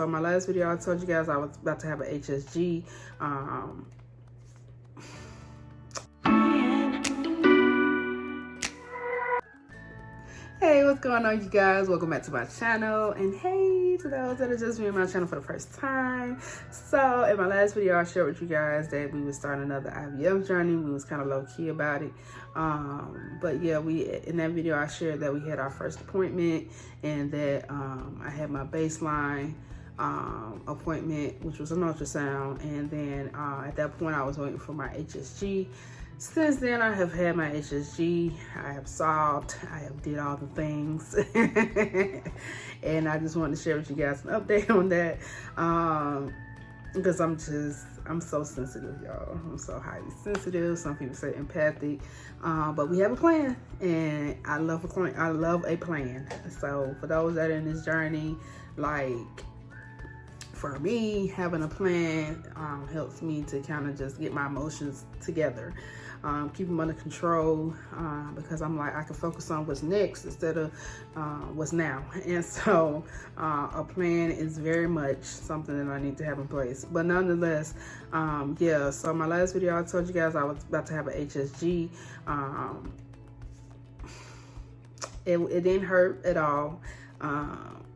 So my last video, I told you guys I was about to have an HSG. Hey, what's going on, you guys? Welcome back to my channel. And hey, to those that are just viewing my channel for the first time. So in my last video, I shared with you guys that we were starting another IVF journey. We was kind of low key about it. But yeah, in that video, I shared that we had our first appointment and that I had my baseline appointment, which was an ultrasound. And then at that point, I was waiting for my HSG. Since then, I have had my HSG, I have solved, I have did all the things. And I just wanted to share with you guys an update on that. Because I'm so sensitive, y'all. I'm so highly sensitive. Some people say empathic. But we have a plan, and I love a plan. So for those that are in this journey, like, for me, having a plan helps me to kind of just get my emotions together, keep them under control, because I'm like, I can focus on what's next instead of what's now. And so a plan is very much something that I need to have in place. But nonetheless, yeah, so my last video, I told you guys I was about to have an HSG. It didn't hurt at all.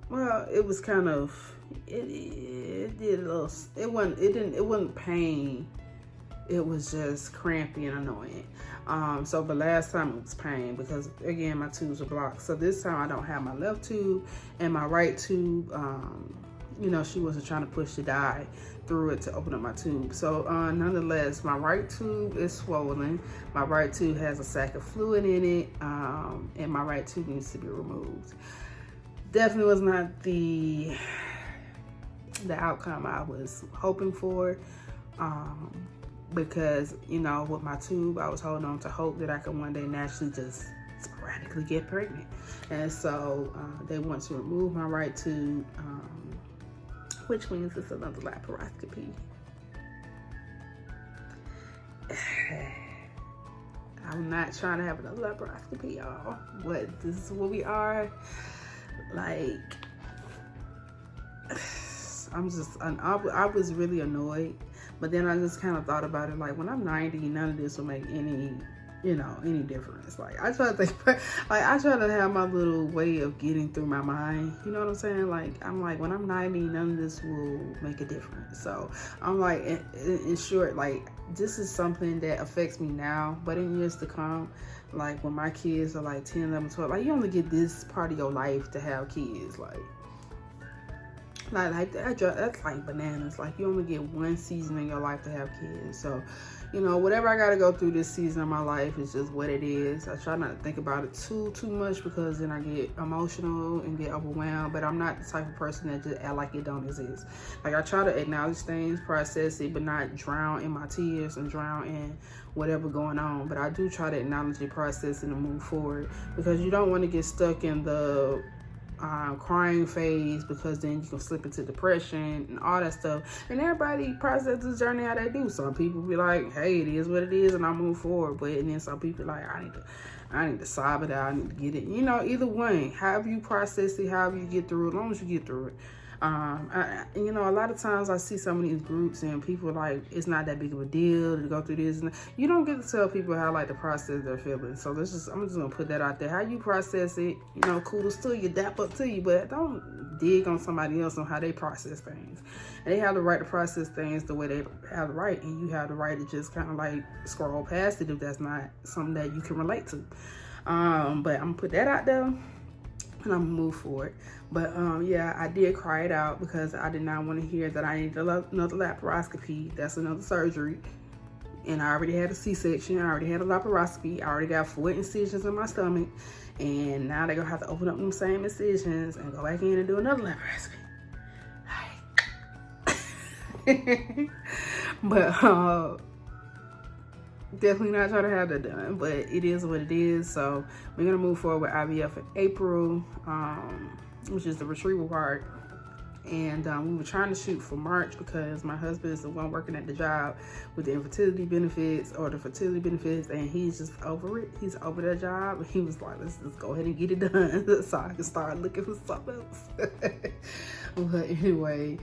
Well, it was kind of, it did a little, it wasn't pain. It was just crampy and annoying. So the last time it was pain because, again, my tubes were blocked. So this time I don't have my left tube, and my right tube, you know, she wasn't trying to push the dye through it to open up my tube. So nonetheless, my right tube is swollen. My right tube has a sac of fluid in it, and my right tube needs to be removed. Definitely was not the outcome I was hoping for, because, you know, with my tube, I was holding on to hope that I could one day naturally just sporadically get pregnant. And so they want to remove my right tube, which means it's another laparoscopy. I'm not trying to have another laparoscopy, y'all, but this is where we are. Like, I was really annoyed, but then I just kind of thought about it, like, when I'm 90, none of this will make any difference. Like, I try to think, like, I try to have my little way of getting through my mind, you know what I'm saying? Like, I'm like, when I'm 90, none of this will make a difference. So I'm like, in short, like, this is something that affects me now, but in years to come, like, when my kids are like 10, 11, 12, like, you only get this part of your life to have kids. Like that's like bananas. Like, you only get one season in your life to have kids. So, you know, whatever I gotta go through this season of my life is just what it is. I try not to think about it too much, because then I get emotional and get overwhelmed. But I'm not the type of person that just act like it don't exist. Like, I try to acknowledge things, process it, but not drown in my tears and drown in whatever going on. But I do try to acknowledge it, process it, and move forward, because you don't want to get stuck in the crying phase, because then you can slip into depression and all that stuff. And everybody processes this journey how they do. Some people be like, hey, it is what it is, and I move forward. But and then some people like, I need to sob it out, I need to get it. You know, either way, however you process it, however you get through it, as long as you get through it. You know, a lot of times I see some of these groups and people like, it's not that big of a deal to go through this. And you don't get to tell people how, like, to process their feelings. So I'm just gonna put that out there. How you process it, you know, kudos to you, dap up to you, but don't dig on somebody else on how they process things. And they have the right to process things the way they have the right, and you have the right to just kind of like scroll past it if that's not something that you can relate to. But I'm gonna put that out there, and I'm gonna move forward. But yeah, I did cry it out because I did not want to hear that I needed another laparoscopy. That's another surgery. And I already had a C-section. I already had a laparoscopy. I already got 4 incisions in my stomach. And now they're gonna have to open up them same incisions and go back in and do another laparoscopy. But definitely not trying to have that done, but it is what it is. So we're gonna move forward with IVF in April, which is the retrieval part. And we were trying to shoot for March because my husband is the one working at the job with the infertility benefits or the fertility benefits, and he's just over it. He's over that job, and he was like, let's just go ahead and get it done so I can start looking for something else. But anyway,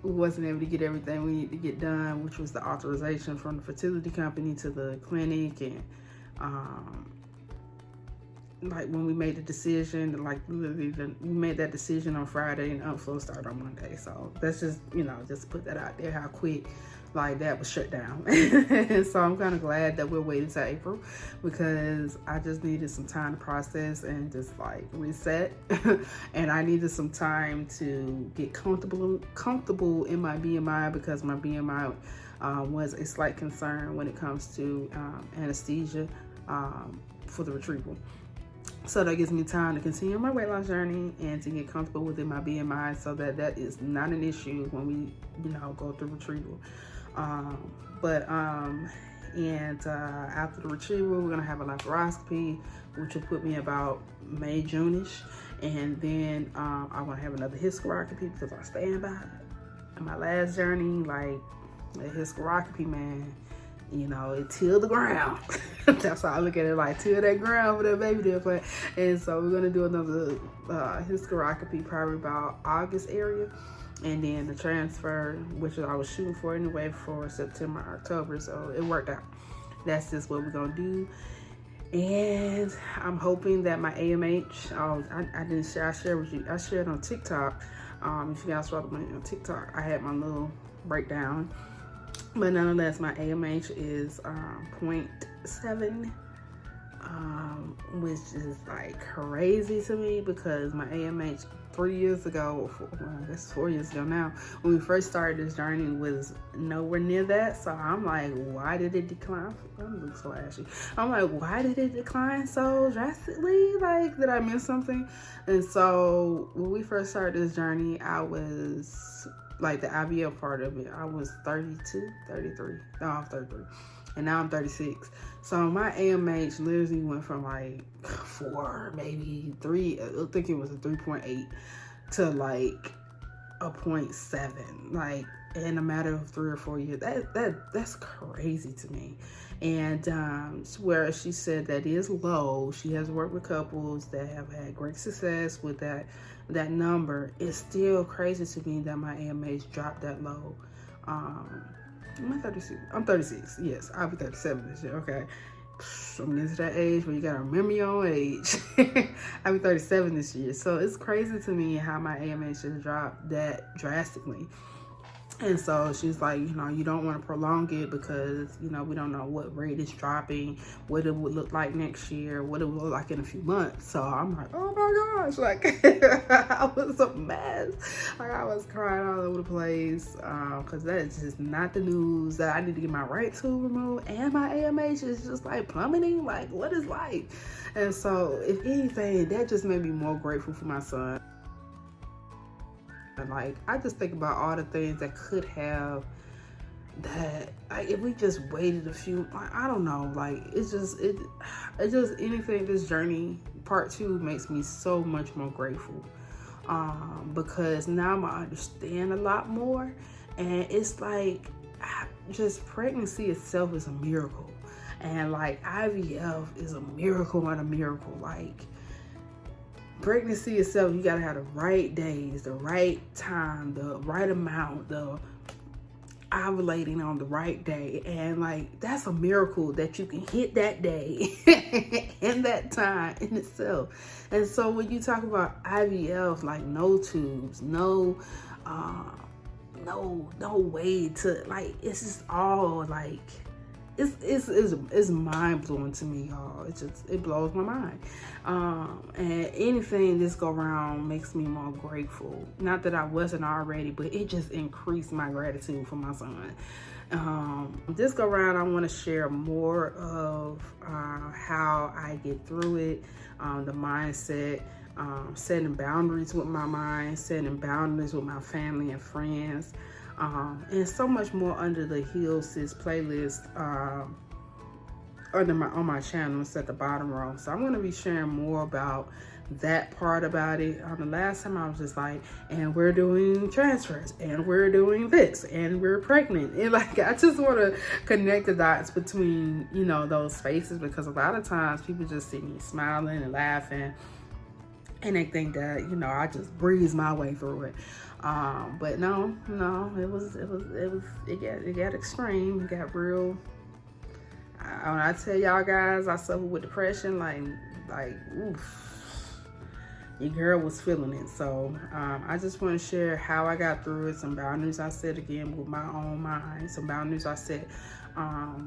we wasn't able to get everything we needed to get done, which was the authorization from the fertility company to the clinic, and like when we made the decision, like literally we made that decision on Friday and upflow started on Monday. So that's just, just put that out there how quick like that was shut down. And so I'm kind of glad that we're waiting till April, because I just needed some time to process and just like reset. And I needed some time to get comfortable in my BMI, because my BMI was a slight concern when it comes to anesthesia for the retrieval. So that gives me time to continue my weight loss journey and to get comfortable within my BMI, so that that is not an issue when we, go through retrieval. After the retrieval, we're gonna have a laparoscopy, which will put me about May, June-ish, and then I'm gonna have another hysteroscopy, because I stand by it. In my last journey, like the hysteroscopy, man, it tilled the ground. That's how I look at it, like till that ground for that baby there. But and so we're gonna do another hysteroscopy probably about August area, and then the transfer, which I was shooting for anyway, for September, October. So it worked out. That's just what we're gonna do. And I'm hoping that my AMH, I didn't share, I shared with you, I shared on TikTok. If you guys follow me on TikTok, I had my little breakdown. But nonetheless, my AMH is 0.7, which is like crazy to me, because my AMH 3 years ago, well, that's 4 years ago now, when we first started this journey, was nowhere near that. So I'm like, why did it decline? I'm looking so ashy. I'm like, why did it decline so drastically? Like, did I miss something? And so when we first started this journey, I was like the IVF part of it, I was 32, 33. No, I'm 33. And now I'm 36. So my AMH literally went from like 4, maybe 3, I think it was a 3.8 to like a 0.7, like in a matter of 3 or 4 years. That's crazy to me. And where she said that is low. She has worked with couples that have had great success with that number. It's still crazy to me that my AMH dropped that low. Am I 36? I'm 36. Yes, I'll be 37 this year. Okay. I'm getting to that age where you gotta remember your own age. I'll be 37 this year. So it's crazy to me how my AMH has dropped that drastically. And so she's like, you don't want to prolong it, because, we don't know what rate it's dropping, what it would look like next year, what it would look like in a few months. So I'm like, oh my gosh, like I was a mess. Like I was crying all over the place, because that is just not the news, that I need to get my right tube removed, and my AMH is just like plummeting. Like, what is life? And so if anything, that just made me more grateful for my son. Like, I just think about all the things that could have, that like if we just waited a few, like, I don't know, like it's just anything. This journey part 2 makes me so much more grateful, because now I understand a lot more. And it's like, just pregnancy itself is a miracle, and like IVF is a miracle and a miracle. Like, pregnancy itself, you gotta have the right days, the right time, the right amount, the ovulating on the right day. And like, that's a miracle that you can hit that day and that time in itself. And so when you talk about IVF, like no tubes, no way to, like, it's just all like, it's mind blowing to me, y'all. It blows my mind. And anything this go around makes me more grateful. Not that I wasn't already, but it just increased my gratitude for my son. This go around, I want to share more of how I get through it, the mindset, setting boundaries with my mind, setting boundaries with my family and friends. And so much more under the Heal Sis playlist on my channel. It's at the bottom row. So I'm going to be sharing more about that part about it. The last time I was just like, and we're doing transfers, and we're doing this, and we're pregnant. And like, I just want to connect the dots between, you know, those spaces, because a lot of times people just see me smiling and laughing, and they think that, you know, I just breeze my way through it. But no, it got extreme. It got real. When I tell y'all guys, I suffer with depression, like, oof. Your girl was feeling it. So I just want to share how I got through it, some boundaries I set, again, with my own mind, some boundaries I set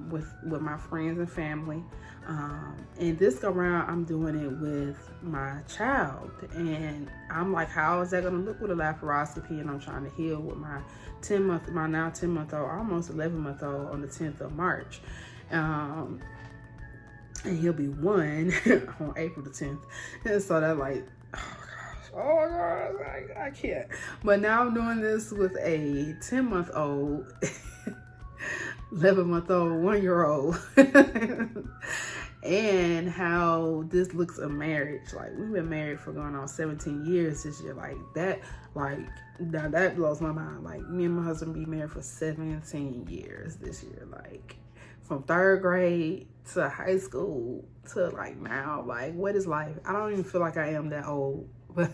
with my friends and family. And this go around, I'm doing it with my child. And I'm like, how is that going to look with a laparoscopy? And I'm trying to heal with my now 10-month-old, almost 11-month-old on the 10th of March. And he'll be 1 on April the 10th. And so that, like, oh my gosh, I can't. But now I'm doing this with a 10-month-old, 11-month-old, 1-year-old. And how this looks a marriage. Like, we've been married for going on 17 years this year. Like, that blows my mind. Like, me and my husband be married for 17 years this year. Like, from 3rd grade to high school to like now. Like, what is life? I don't even feel like I am that old. But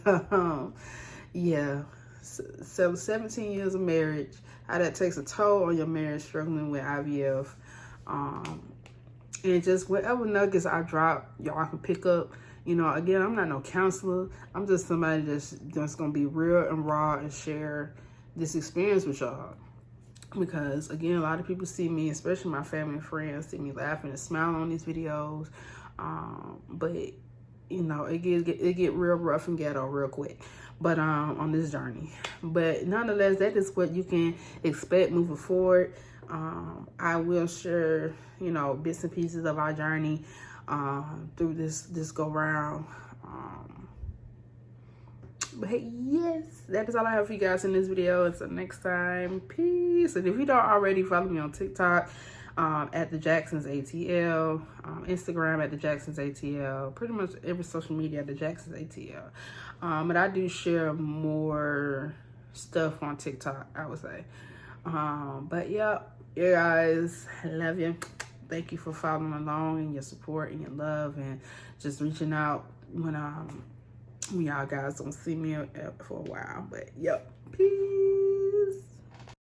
yeah, so 17 years of marriage, how that takes a toll on your marriage, struggling with IVF. And just whatever nuggets I drop, y'all can pick up. You know, again, I'm not no counselor. I'm just somebody that's gonna be real and raw and share this experience with y'all. Because again, a lot of people see me, especially my family and friends, see me laughing and smiling on these videos. But you know, it get real rough and ghetto real quick. But on this journey. But nonetheless, that is what you can expect moving forward. I will share, you know, bits and pieces of our journey through this go round. But hey, yes, that is all I have for you guys in this video. Until next time, peace. And if you don't already, follow me on TikTok at the Jacksons ATL, Instagram at the Jacksons ATL, pretty much every social media at the Jacksons ATL. But I do share more stuff on TikTok, I would say. But yeah, you guys, I love you. Thank you for following along and your support and your love and just reaching out when y'all guys don't see me for a while. But yep, peace.